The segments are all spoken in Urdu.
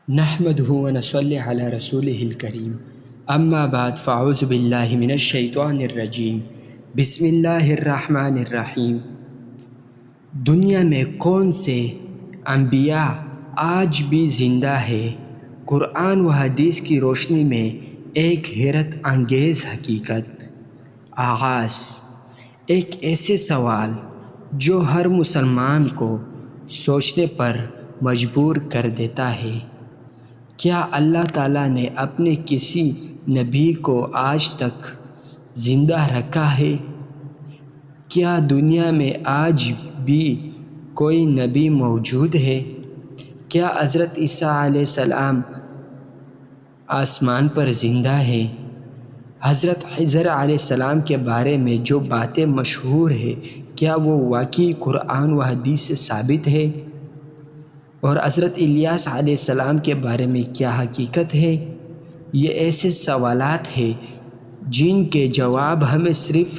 نحمده ونصلي على رسوله الكريم اما بعد فاعوذ باللہ من الشیطان الرجیم بسم اللہ الرحمن الرحیم۔ دنیا میں کون سے انبیاء آج بھی زندہ ہے؟ قرآن و حدیث کی روشنی میں ایک حیرت انگیز حقیقت۔ آغاز ایک ایسے سوال جو ہر مسلمان کو سوچنے پر مجبور کر دیتا ہے۔ کیا اللہ تعالیٰ نے اپنے کسی نبی کو آج تک زندہ رکھا ہے؟ کیا دنیا میں آج بھی کوئی نبی موجود ہے؟ کیا حضرت عیسیٰ علیہ السلام آسمان پر زندہ ہے؟ حضرت خضر علیہ السلام کے بارے میں جو باتیں مشہور ہیں کیا وہ واقعی قرآن و حدیث سے ثابت ہے؟ اور حضرت الیاس علیہ السلام کے بارے میں کیا حقیقت ہے؟ یہ ایسے سوالات ہیں جن کے جواب ہمیں صرف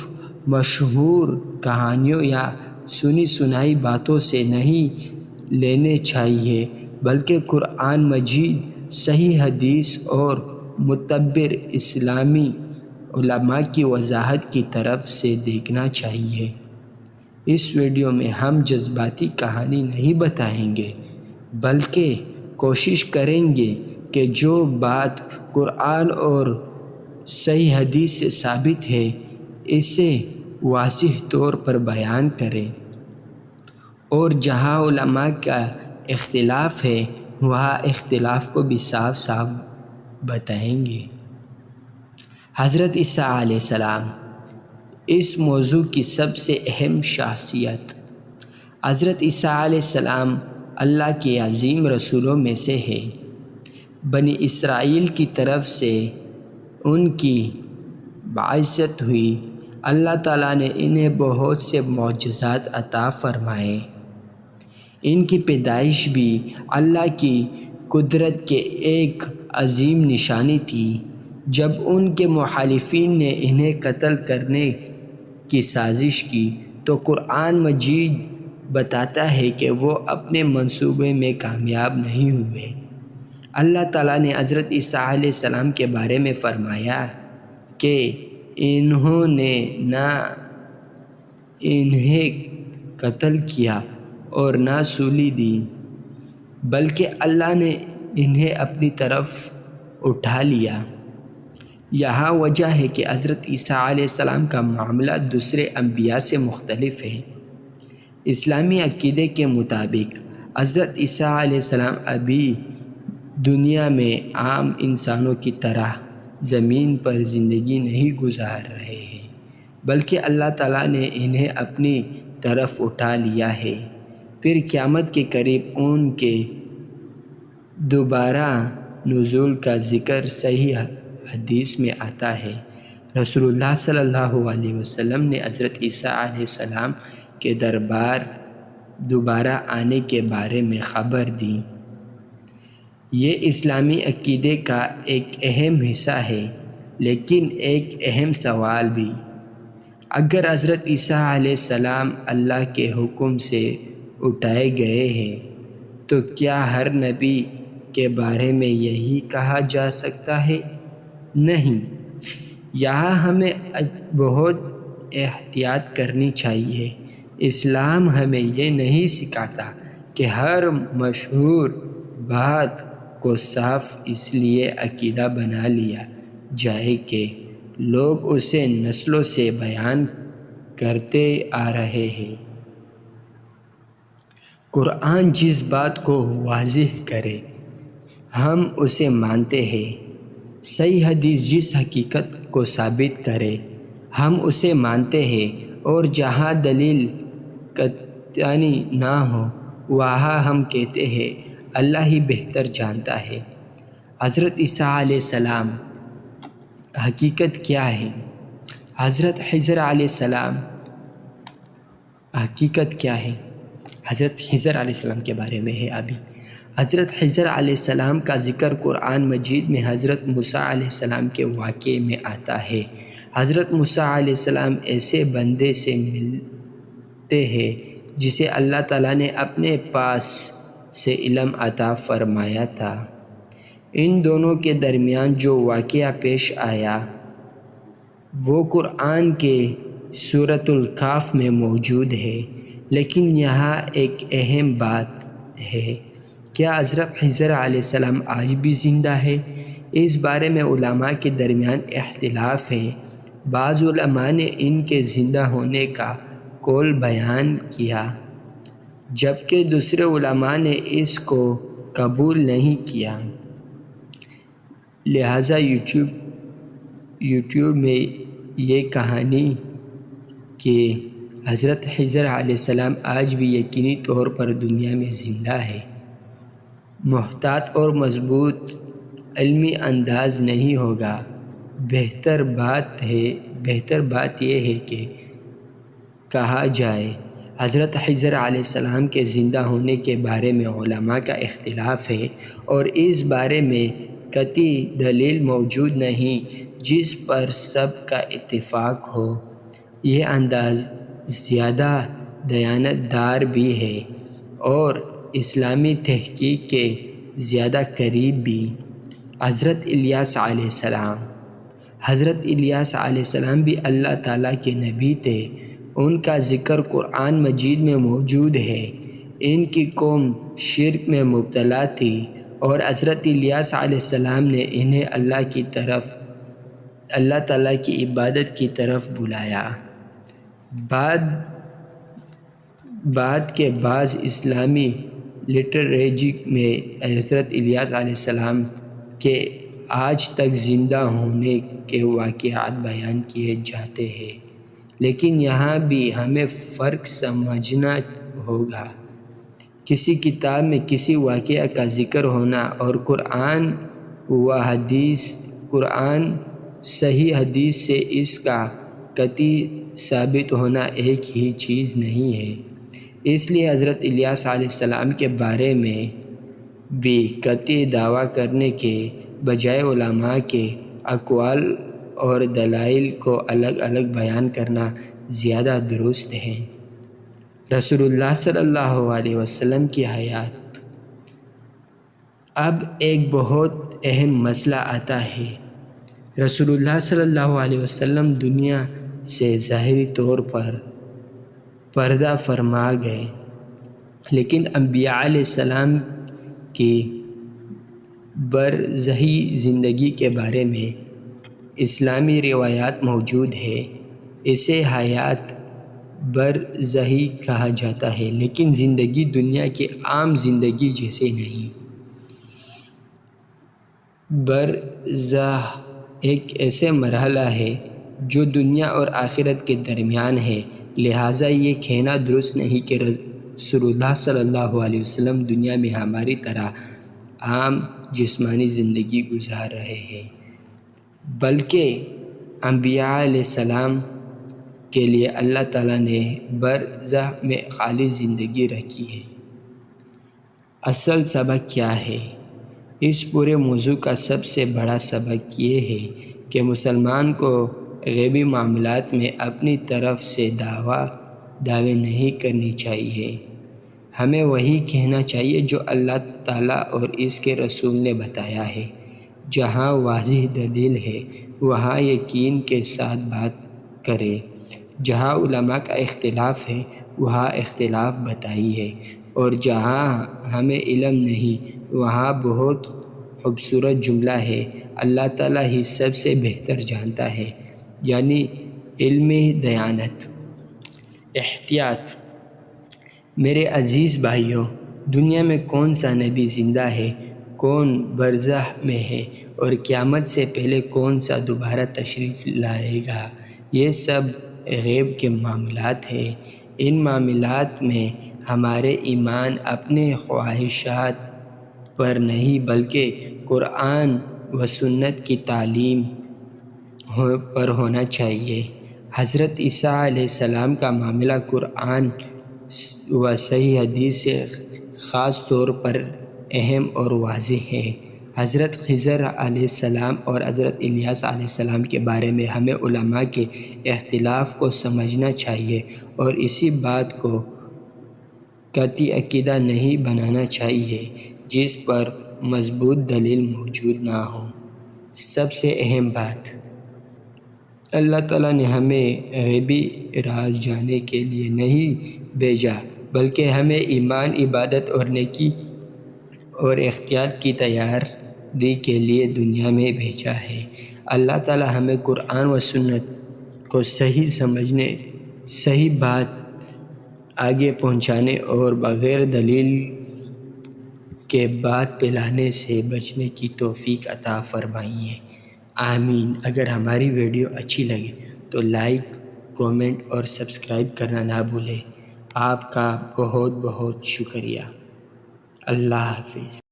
مشہور کہانیوں یا سنی سنائی باتوں سے نہیں لینے چاہیے بلکہ قرآن مجید، صحیح حدیث اور معتبر اسلامی علماء کی وضاحت کی طرف سے دیکھنا چاہیے۔ اس ویڈیو میں ہم جذباتی کہانی نہیں بتائیں گے بلکہ کوشش کریں گے کہ جو بات قرآن اور صحیح حدیث سے ثابت ہے اسے واضح طور پر بیان کریں، اور جہاں علماء کا اختلاف ہے وہاں اختلاف کو بھی صاف صاف بتائیں گے۔ حضرت عیسیٰ علیہ السلام اس موضوع کی سب سے اہم شخصیت۔ حضرت عیسیٰ علیہ السلام اللہ کے عظیم رسولوں میں سے ہے۔ بنی اسرائیل کی طرف سے ان کی بعثت ہوئی۔ اللہ تعالیٰ نے انہیں بہت سے معجزات عطا فرمائے۔ ان کی پیدائش بھی اللہ کی قدرت کے ایک عظیم نشانی تھی۔ جب ان کے مخالفین نے انہیں قتل کرنے کی سازش کی تو قرآن مجید بتاتا ہے کہ وہ اپنے منصوبے میں کامیاب نہیں ہوئے۔ اللہ تعالیٰ نے حضرت عیسیٰ علیہ السلام کے بارے میں فرمایا کہ انہوں نے نہ انہیں قتل کیا اور نہ سولی دی بلکہ اللہ نے انہیں اپنی طرف اٹھا لیا۔ یہاں وجہ ہے کہ حضرت عیسیٰ علیہ السلام کا معاملہ دوسرے انبیاء سے مختلف ہے۔ اسلامی عقیدے کے مطابق حضرت عیسیٰ علیہ السلام ابھی دنیا میں عام انسانوں کی طرح زمین پر زندگی نہیں گزار رہے ہیں بلکہ اللہ تعالیٰ نے انہیں اپنی طرف اٹھا لیا ہے۔ پھر قیامت کے قریب ان کے دوبارہ نزول کا ذکر صحیح حدیث میں آتا ہے۔ رسول اللہ صلی اللہ علیہ وسلم نے حضرت عیسیٰ علیہ السلام کے دربار دوبارہ آنے کے بارے میں خبر دی۔ یہ اسلامی عقیدے کا ایک اہم حصہ ہے، لیکن ایک اہم سوال بھی۔ اگر حضرت عیسیٰ علیہ السلام اللہ کے حکم سے اٹھائے گئے ہیں تو کیا ہر نبی کے بارے میں یہی کہا جا سکتا ہے؟ نہیں۔ یہاں ہمیں بہت احتیاط کرنی چاہیے۔ اسلام ہمیں یہ نہیں سکھاتا کہ ہر مشہور بات کو صرف اس لیے عقیدہ بنا لیا جائے کہ لوگ اسے نسلوں سے بیان کرتے آ رہے ہیں۔ قرآن جس بات کو واضح کرے ہم اسے مانتے ہیں۔ صحیح حدیث جس حقیقت کو ثابت کرے ہم اسے مانتے ہیں، اور جہاں دلیل قطعی نہ ہو وہاں ہم کہتے ہیں اللہ ہی بہتر جانتا ہے۔ حضرت عیسیٰ علیہ السلام حقیقت کیا ہے؟ حضرت خضر علیہ السلام حقیقت کیا ہے؟ حضرت خضر علیہ السلام کے بارے میں ہے ابھی۔ حضرت خضر علیہ السلام کا ذکر قرآن مجید میں حضرت موسیٰ علیہ السلام کے واقعے میں آتا ہے۔ حضرت موسیٰ علیہ السلام ایسے بندے سے ملتے ہیں جسے اللہ تعالیٰ نے اپنے پاس سے علم عطا فرمایا تھا۔ ان دونوں کے درمیان جو واقعہ پیش آیا وہ قرآن کے سورۃ الکہف میں موجود ہے، لیکن یہاں ایک اہم بات ہے، کیا حضرت خضر علیہ السلام آج بھی زندہ ہے؟ اس بارے میں علماء کے درمیان اختلاف ہے۔ بعض علماء نے ان کے زندہ ہونے کا قول بیان کیا، جبکہ دوسرے علماء نے اس کو قبول نہیں کیا۔ لہٰذا یوٹیوب میں یہ کہانی کہ حضرت خضر علیہ السلام آج بھی یقینی طور پر دنیا میں زندہ ہے، محتاط اور مضبوط علمی انداز نہیں ہوگا۔ بہتر بات یہ ہے کہ کہا جائے حضرت خضر علیہ السلام کے زندہ ہونے کے بارے میں علماء کا اختلاف ہے اور اس بارے میں قطعی دلیل موجود نہیں جس پر سب کا اتفاق ہو۔ یہ انداز زیادہ دیانت دار بھی ہے اور اسلامی تحقیق کے زیادہ قریب بھی۔ حضرت الیاس علیہ السلام بھی اللہ تعالیٰ کے نبی تھے، ان کا ذکر قرآن مجید میں موجود ہے۔ ان کی قوم شرک میں مبتلا تھی اور حضرت الیاس علیہ السلام نے انہیں اللہ تعالیٰ کی عبادت کی طرف بلایا۔ بعد کے بعض اسلامی لٹریچر میں حضرت الیاس علیہ السلام کے آج تک زندہ ہونے کے واقعات بیان کیے جاتے ہیں، لیکن یہاں بھی ہمیں فرق سمجھنا ہوگا۔ کسی کتاب میں کسی واقعہ کا ذکر ہونا اور قرآن صحیح حدیث سے اس کا قطعی ثابت ہونا ایک ہی چیز نہیں ہے۔ اس لیے حضرت الیاس علیہ السلام کے بارے میں بھی قطعی دعویٰ کرنے کے بجائے علماء کے اقوال اور دلائل کو الگ الگ بیان کرنا زیادہ درست ہے۔ رسول اللہ صلی اللہ علیہ وسلم کی حیات۔ اب ایک بہت اہم مسئلہ آتا ہے۔ رسول اللہ صلی اللہ علیہ وسلم دنیا سے ظاہری طور پر پردہ فرما گئے، لیکن انبیاء علیہ السلام کی برزخی زندگی کے بارے میں اسلامی روایات موجود ہے۔ اسے حیات برزخی کہا جاتا ہے، لیکن زندگی دنیا کی عام زندگی جیسے نہیں۔ برزخ ایک ایسے مرحلہ ہے جو دنیا اور آخرت کے درمیان ہے، لہٰذا یہ کہنا درست نہیں کہ رسول اللہ صلی اللہ علیہ وسلم دنیا میں ہماری طرح عام جسمانی زندگی گزار رہے ہیں، بلکہ انبیاء علیہ السلام کے لیے اللہ تعالیٰ نے برزخ میں خالص زندگی رکھی ہے۔ اصل سبق کیا ہے؟ اس پورے موضوع کا سب سے بڑا سبق یہ ہے کہ مسلمان کو غیبی معاملات میں اپنی طرف سے دعوے نہیں کرنی چاہیے۔ ہمیں وہی کہنا چاہیے جو اللہ تعالیٰ اور اس کے رسول نے بتایا ہے۔ جہاں واضح دلیل ہے وہاں یقین کے ساتھ بات کریں۔ جہاں علماء کا اختلاف ہے وہاں اختلاف بتائیے، اور جہاں ہمیں علم نہیں وہاں بہت خوبصورت جملہ ہے، اللہ تعالیٰ ہی سب سے بہتر جانتا ہے، یعنی علم دیانت۔ احتیاط۔ میرے عزیز بھائیوں، دنیا میں کون سا نبی زندہ ہے، کون برزخ میں ہے اور قیامت سے پہلے کون سا دوبارہ تشریف لائے گا، یہ سب غیب کے معاملات ہیں۔ ان معاملات میں ہمارے ایمان اپنے خواہشات پر نہیں بلکہ قرآن و سنت کی تعلیم پر ہونا چاہیے۔ حضرت عیسیٰ علیہ السلام کا معاملہ قرآن و صحیح حدیث سے خاص طور پر اہم اور واضح ہے۔ حضرت خضر علیہ السلام اور حضرت الیاس علیہ السلام کے بارے میں ہمیں علماء کے اختلاف کو سمجھنا چاہیے اور اسی بات کو قطعی عقیدہ نہیں بنانا چاہیے جس پر مضبوط دلیل موجود نہ ہو۔ سب سے اہم بات، اللہ تعالیٰ نے ہمیں غیبی راز جاننے کے لیے نہیں بھیجا، بلکہ ہمیں ایمان، عبادت اور نیکی اور احتیاط کی تیاری کے لیے دنیا میں بھیجا ہے۔ اللہ تعالیٰ ہمیں قرآن و سنت کو صحیح سمجھنے، صحیح بات آگے پہنچانے اور بغیر دلیل کے بات پھیلانے سے بچنے کی توفیق عطا فرمائے، آمین۔ اگر ہماری ویڈیو اچھی لگے تو لائک، کومنٹ اور سبسکرائب کرنا نہ بھولیں۔ آپ کا بہت بہت شکریہ۔ اللہ حافظ۔